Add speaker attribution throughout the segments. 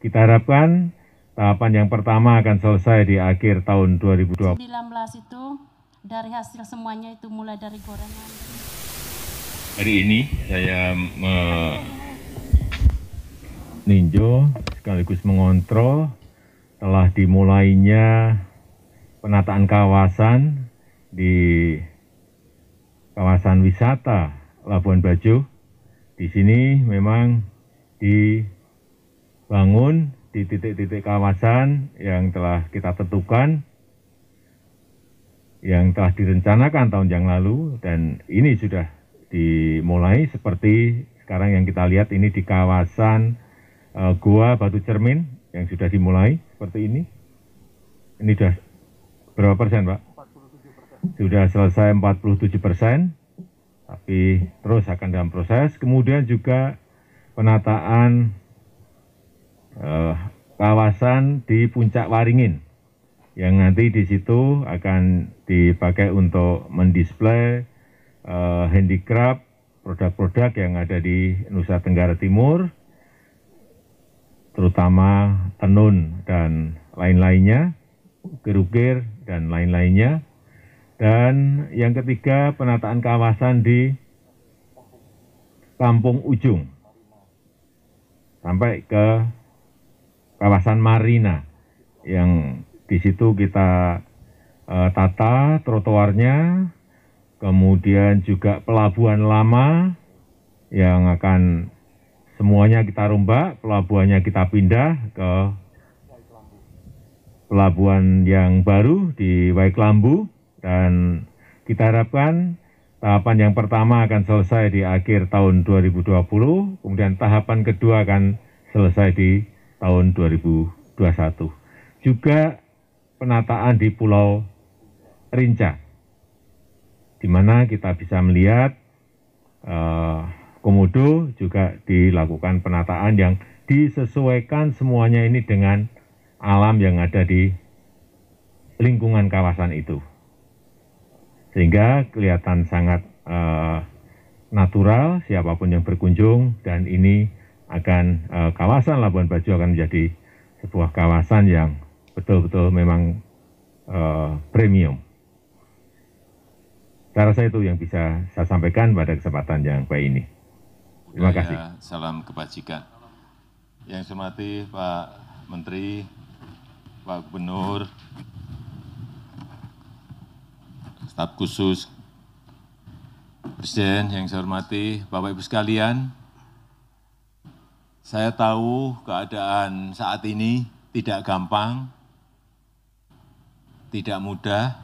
Speaker 1: Kita harapkan tahapan yang pertama akan selesai di akhir tahun 2020.
Speaker 2: 19 itu dari hasil semuanya itu mulai dari gorengan.
Speaker 1: Hari ini saya meninjau sekaligus mengontrol telah dimulainya penataan kawasan di kawasan wisata Labuan Bajo. Di sini memang dibangun di titik-titik kawasan yang telah kita tentukan, yang telah direncanakan tahun yang lalu, dan ini sudah dimulai seperti sekarang yang kita lihat ini di kawasan Goa Batu Cermin yang sudah dimulai seperti ini. Ini sudah berapa persen, Pak? 47%. Sudah selesai 47%. Tapi terus akan dalam proses. Kemudian juga penataan kawasan di Puncak Waringin yang nanti di situ akan dipakai untuk mendisplay handicraft produk-produk yang ada di Nusa Tenggara Timur, terutama tenun dan lain-lainnya, ukir-ukir dan lain-lainnya. Dan yang ketiga, penataan kawasan di Kampung Ujung sampai ke kawasan Marina yang di situ kita tata trotoarnya, kemudian juga pelabuhan lama yang akan semuanya kita rombak, pelabuhannya kita pindah ke pelabuhan yang baru di Waiklambu. Dan kita harapkan tahapan yang pertama akan selesai di akhir tahun 2020, kemudian tahapan kedua akan selesai di tahun 2021. Juga penataan di Pulau Rinca, di mana kita bisa melihat Komodo juga dilakukan penataan yang disesuaikan semuanya ini dengan alam yang ada di lingkungan kawasan itu. Sehingga kelihatan sangat natural siapapun yang berkunjung, dan ini akan kawasan Labuan Bajo akan menjadi sebuah kawasan yang betul-betul memang premium. Saya rasa itu yang bisa saya sampaikan pada kesempatan yang baik ini. Terima kasih.
Speaker 3: Salam kebajikan. Yang saya hormati Pak Menteri, Pak Gubernur, staf khusus Presiden yang saya hormati, Bapak Ibu sekalian, saya tahu keadaan saat ini tidak gampang, tidak mudah,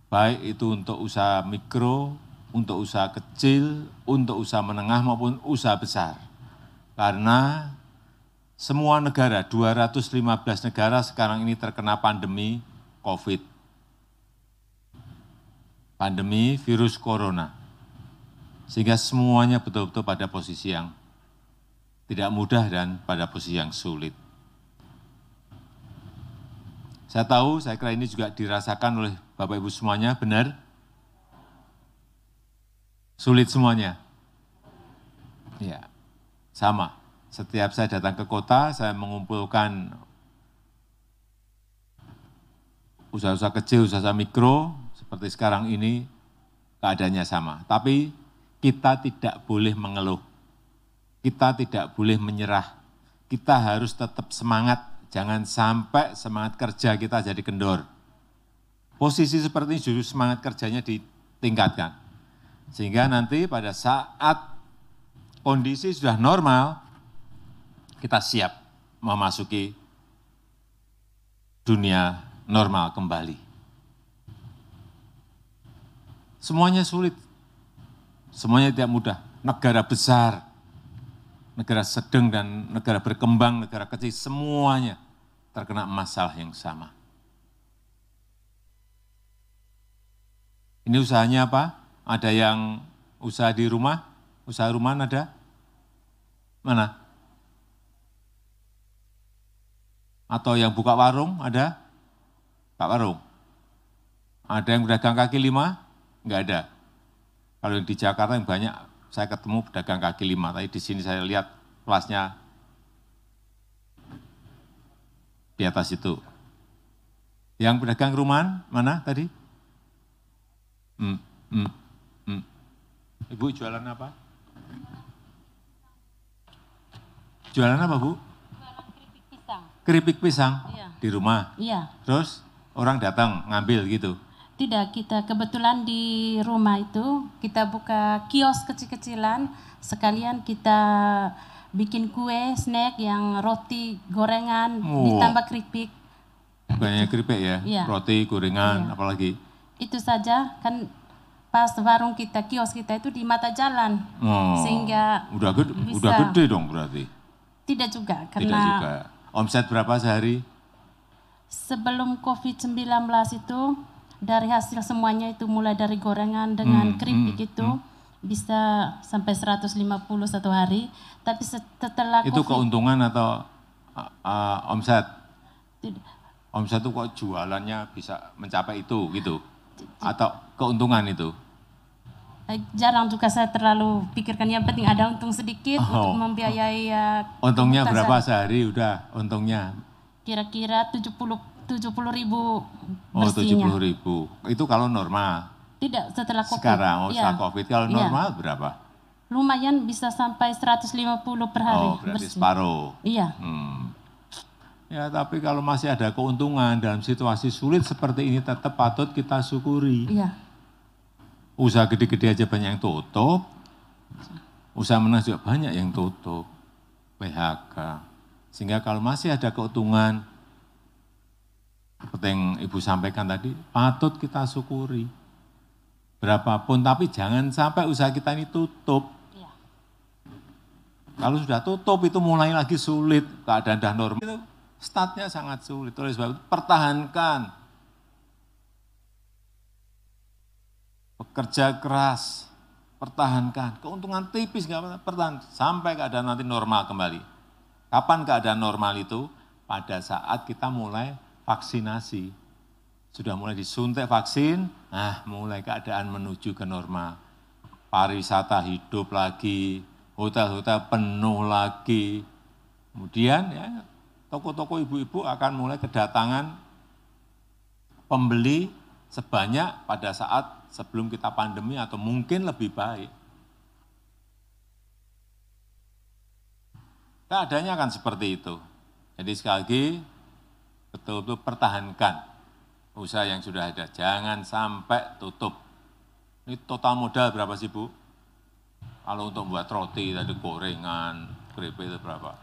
Speaker 3: baik itu untuk usaha mikro, untuk usaha kecil, untuk usaha menengah maupun usaha besar. Karena semua negara, 215 negara sekarang ini terkena pandemi COVID. Pandemi virus corona, sehingga semuanya betul-betul pada posisi yang tidak mudah dan pada posisi yang sulit. Saya tahu, saya kira ini juga dirasakan oleh Bapak Ibu semuanya, benar? Sulit semuanya? Ya, sama. Setiap saya datang ke kota, saya mengumpulkan usaha-usaha kecil, usaha mikro, seperti sekarang ini keadaannya sama. Tapi kita tidak boleh mengeluh, kita tidak boleh menyerah, kita harus tetap semangat, jangan sampai semangat kerja kita jadi kendor. Posisi seperti ini justru semangat kerjanya ditingkatkan. Sehingga nanti pada saat kondisi sudah normal, kita siap memasuki dunia normal kembali. Semuanya sulit, semuanya tidak mudah. Negara besar, negara sedang dan negara berkembang, negara kecil, semuanya terkena masalah yang sama. Ini usahanya apa? Ada yang usaha di rumah? Usaha rumahan ada? Mana? Atau yang buka warung ada? Buka warung. Ada yang pedagang kaki lima? Enggak ada. Kalau di Jakarta yang banyak, saya ketemu pedagang kaki lima. Tapi di sini saya lihat kelasnya di atas itu. Yang pedagang rumahan mana tadi? Ibu jualan apa? Jualan apa, Bu?
Speaker 2: Jualan keripik pisang.
Speaker 3: Keripik pisang
Speaker 2: Iya.
Speaker 3: di rumah.
Speaker 2: Iya.
Speaker 3: Terus orang datang ngambil gitu.
Speaker 2: Tidak, kita kebetulan di rumah itu kita buka kios kecil-kecilan, sekalian kita bikin kue, snack yang roti, gorengan, ditambah keripik.
Speaker 3: Bukannya keripik ya,
Speaker 2: Iya.
Speaker 3: roti, gorengan,
Speaker 2: Iya.
Speaker 3: apalagi.
Speaker 2: Itu saja, kan pas warung kita, kios kita itu di mata jalan.
Speaker 3: Oh,
Speaker 2: Sehingga
Speaker 3: udah
Speaker 2: bisa.
Speaker 3: gede dong berarti.
Speaker 2: Tidak juga,
Speaker 3: Tidak
Speaker 2: karena
Speaker 3: juga. Omset berapa sehari?
Speaker 2: sebelum COVID-19 itu dari hasil semuanya itu mulai dari gorengan dengan keripik itu bisa sampai 150 satu hari. Tapi setelah
Speaker 3: Itu
Speaker 2: COVID,
Speaker 3: keuntungan atau omset?
Speaker 2: Tidak.
Speaker 3: Omset itu kok jualannya bisa mencapai itu gitu? Atau keuntungan itu?
Speaker 2: Jarang juga saya terlalu pikirkan, yang penting ada untung sedikit untuk membiayai
Speaker 3: Untungnya
Speaker 2: kebutuhan
Speaker 3: berapa sehari udah untungnya?
Speaker 2: kira-kira 70 ribu
Speaker 3: Oh,
Speaker 2: bersihnya.
Speaker 3: 70.000. Itu kalau normal.
Speaker 2: Tidak, setelah COVID.
Speaker 3: Sekarang
Speaker 2: Iya.
Speaker 3: setelah COVID kalau
Speaker 2: Iya.
Speaker 3: normal berapa?
Speaker 2: Lumayan bisa sampai 150 per hari
Speaker 3: Oh, berarti
Speaker 2: bersih.
Speaker 3: separuh.
Speaker 2: Iya.
Speaker 3: Ya, tapi kalau masih ada keuntungan dalam situasi sulit seperti ini tetap patut kita syukuri.
Speaker 2: Iya.
Speaker 3: Usaha gede-gede aja banyak yang tutup. Usaha menengah juga banyak yang tutup. PHK. Sehingga kalau masih ada keuntungan, seperti yang Ibu sampaikan tadi, patut kita syukuri. Berapapun, tapi jangan sampai usaha kita ini tutup.
Speaker 2: Iya.
Speaker 3: Kalau sudah tutup itu mulai lagi sulit, keadaan dah normal itu startnya sangat sulit. Oleh sebab itu pertahankan, bekerja keras, pertahankan, keuntungan tipis nggak apa-apa, pertahan sampai keadaan nanti normal kembali. Kapan keadaan normal itu? Pada saat kita mulai vaksinasi, sudah mulai disuntik vaksin, mulai keadaan menuju ke normal. Pariwisata hidup lagi, hotel-hotel penuh lagi. Kemudian ya toko-toko ibu-ibu akan mulai kedatangan pembeli sebanyak pada saat sebelum kita pandemi atau mungkin lebih baik. Keadaannya akan seperti itu. Jadi sekali lagi betul-betul pertahankan usaha yang sudah ada. Jangan sampai tutup. Ini total modal berapa sih Bu? Kalau untuk buat roti, tadi gorengan, keripik itu berapa?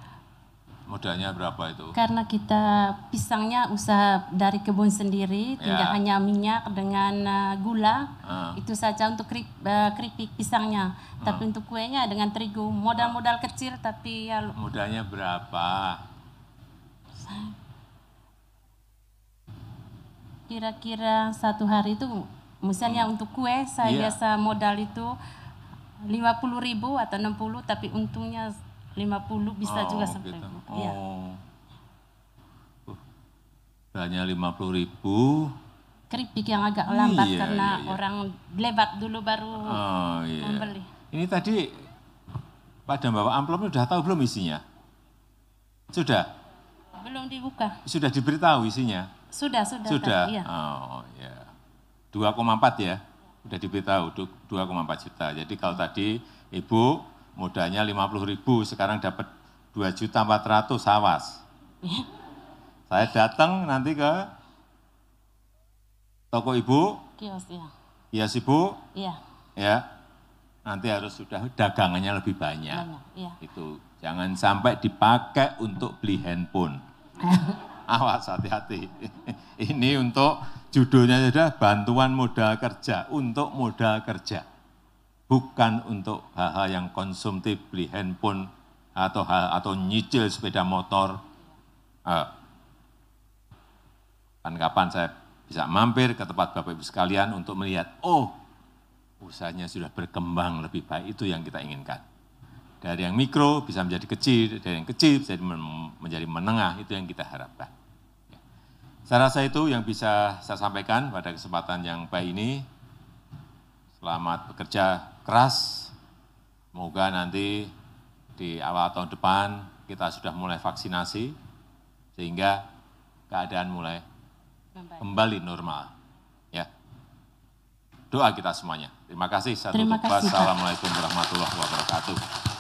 Speaker 3: Modalnya berapa itu?
Speaker 2: Karena kita pisangnya usaha dari kebun sendiri, tinggal
Speaker 3: Ya.
Speaker 2: hanya minyak dengan gula, itu saja untuk keripik pisangnya. Tapi untuk kuenya dengan terigu, modal-modal kecil tapi ya
Speaker 3: Modalnya berapa?
Speaker 2: kira-kira satu hari itu, misalnya untuk kue saya
Speaker 3: Iya.
Speaker 2: biasa modal itu 50 ribu atau 60, tapi untungnya 50 bisa juga sampai.
Speaker 3: Gitu.
Speaker 2: Iya.
Speaker 3: Hanya 50.000.
Speaker 2: Keripik yang agak lambat
Speaker 3: Iya,
Speaker 2: karena
Speaker 3: iya.
Speaker 2: orang lebat dulu baru
Speaker 3: Oh iya.
Speaker 2: membeli.
Speaker 3: Ini tadi pada bawa amplopnya sudah tahu belum isinya? Sudah?
Speaker 2: Belum dibuka.
Speaker 3: Sudah diberitahu isinya?
Speaker 2: Sudah.
Speaker 3: Sudah?
Speaker 2: Iya.
Speaker 3: Oh ya. 2,4 ya? Sudah diberitahu 2,4 juta. Jadi kalau tadi Ibu modalnya 50.000, sekarang dapat 2.400.000, awas. Saya datang nanti ke toko Ibu,
Speaker 2: Kios ya.
Speaker 3: hias Ibu,
Speaker 2: Iya.
Speaker 3: ya. Nanti harus sudah dagangannya lebih banyak.
Speaker 2: Banyak. Iya.
Speaker 3: Itu jangan sampai dipakai untuk beli handphone. Awas, hati-hati. Ini untuk judulnya sudah bantuan modal kerja, untuk modal kerja. Bukan untuk hal-hal yang konsumtif, beli handphone atau nyicil sepeda motor. Kapan-kapan saya bisa mampir ke tempat Bapak Ibu sekalian untuk melihat, usahanya sudah berkembang lebih baik, itu yang kita inginkan. Dari yang mikro bisa menjadi kecil, dari yang kecil bisa menjadi menengah, itu yang kita harapkan. Saya rasa itu yang bisa saya sampaikan pada kesempatan yang baik ini. Selamat bekerja keras, semoga nanti di awal tahun depan kita sudah mulai vaksinasi, sehingga keadaan mulai
Speaker 2: Membaik.
Speaker 3: kembali normal. Ya. Doa kita semuanya. Terima kasih.
Speaker 2: Terima kasih, Pak.
Speaker 3: Wassalamualaikum warahmatullahi wabarakatuh.